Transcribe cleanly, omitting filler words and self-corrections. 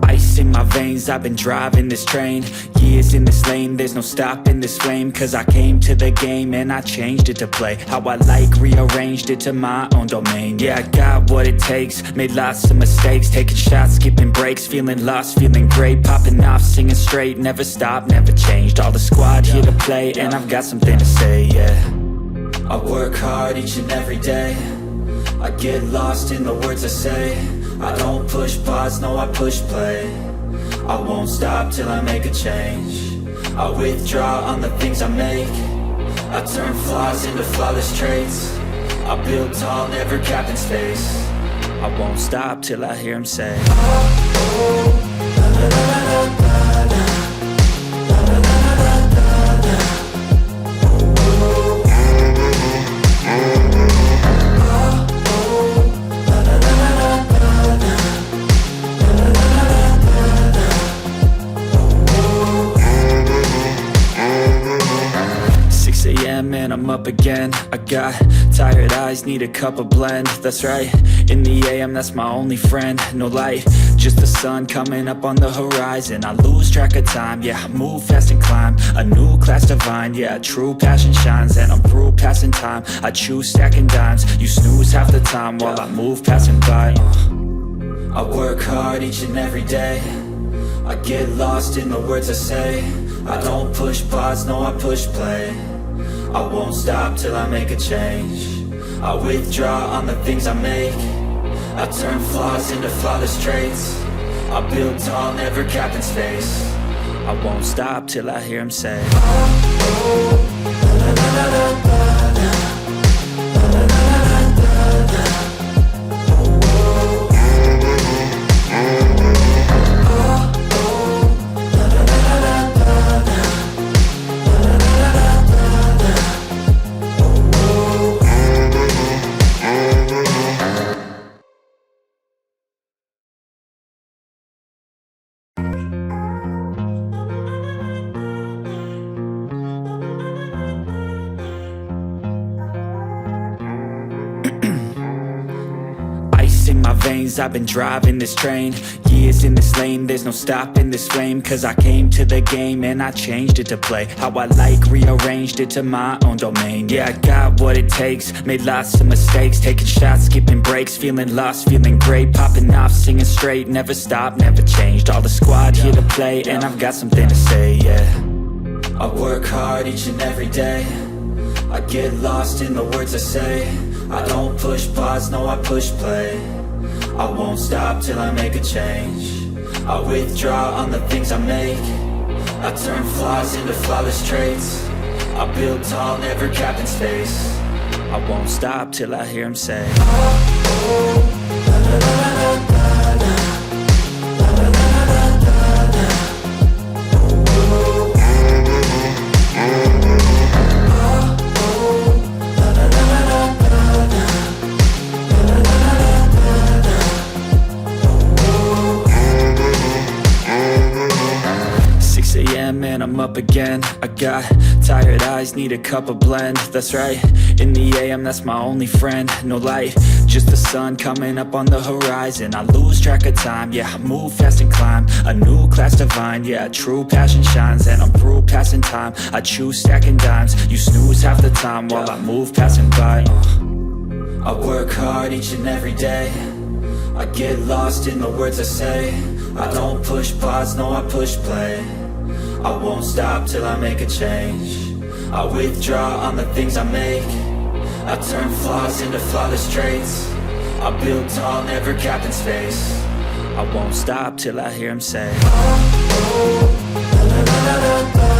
Ice in my veins, I've been driving this train. Years in this lane, there's no stopping this flame. Cause I came to the game and I changed it to play how I like, rearranged it to my own domain. Yeah, I got what it takes, made lots of mistakes, taking shots, skipping breaks, feeling lost, feeling great, popping off, singing straight, never stopped, never changed. All the squad here to play and I've got something to say, yeah. I work hard each and every day, I get lost in the words I say. I don't push pause, no I push play. I won't stop till I make a change. I withdraw on the things I make. I turn flaws into flawless traits. I build tall, never capped in space. I won't stop till I hear him say, oh, oh, la, la, la, la, la, la. And I'm up again. I got tired eyes, need a cup of blend. That's right, in the AM, that's my only friend. No light, just the sun coming up on the horizon. I lose track of time, yeah, I move fast and climb a new class divine, yeah, true passion shines. And I'm through passing time, I choose stacking dimes. You snooze half the time while I move passing by. I work hard each and every day, I get lost in the words I say. I don't push pause, no I push play. I won't stop till I make a change. I withdraw on the things I make. I turn flaws into flawless traits. I build tall, never capped in space. I won't stop till I hear him say, oh, oh, la, la, la, la, la, la. In my veins, I've been driving this train. Years in this lane, there's no stopping this flame. Cause I came to the game and I changed it to play how I like, rearranged it to my own domain. Yeah, I got what it takes, made lots of mistakes, taking shots, skipping breaks, feeling lost, feeling great, popping off, singing straight, never stopped, never changed. All the squad here to play and I've got something to say, yeah. I work hard each and every day, I get lost in the words I say. I don't push pause, no I push play. I won't stop till I make a change. I withdraw on the things I make. I turn flaws into flawless traits. I build tall, never capped in space. I won't stop till I hear him say, oh, oh, la, la, la, la, la, la. And I'm up again. I got tired eyes, need a cup of blend. That's right, in the AM, that's my only friend. No light, just the sun coming up on the horizon. I lose track of time, yeah, I move fast and climb a new class divine, yeah, true passion shines. And I'm through passing time, I choose stacking dimes. You snooze half the time while I move passing by. I work hard each and every day, I get lost in the words I say. I don't push pause, no I push play. I won't stop till I make a change. I withdraw on the things I make. I turn flaws into flawless traits. I build tall, never capped in space. I won't stop till I hear him say, oh, oh, la, la, la, la, la.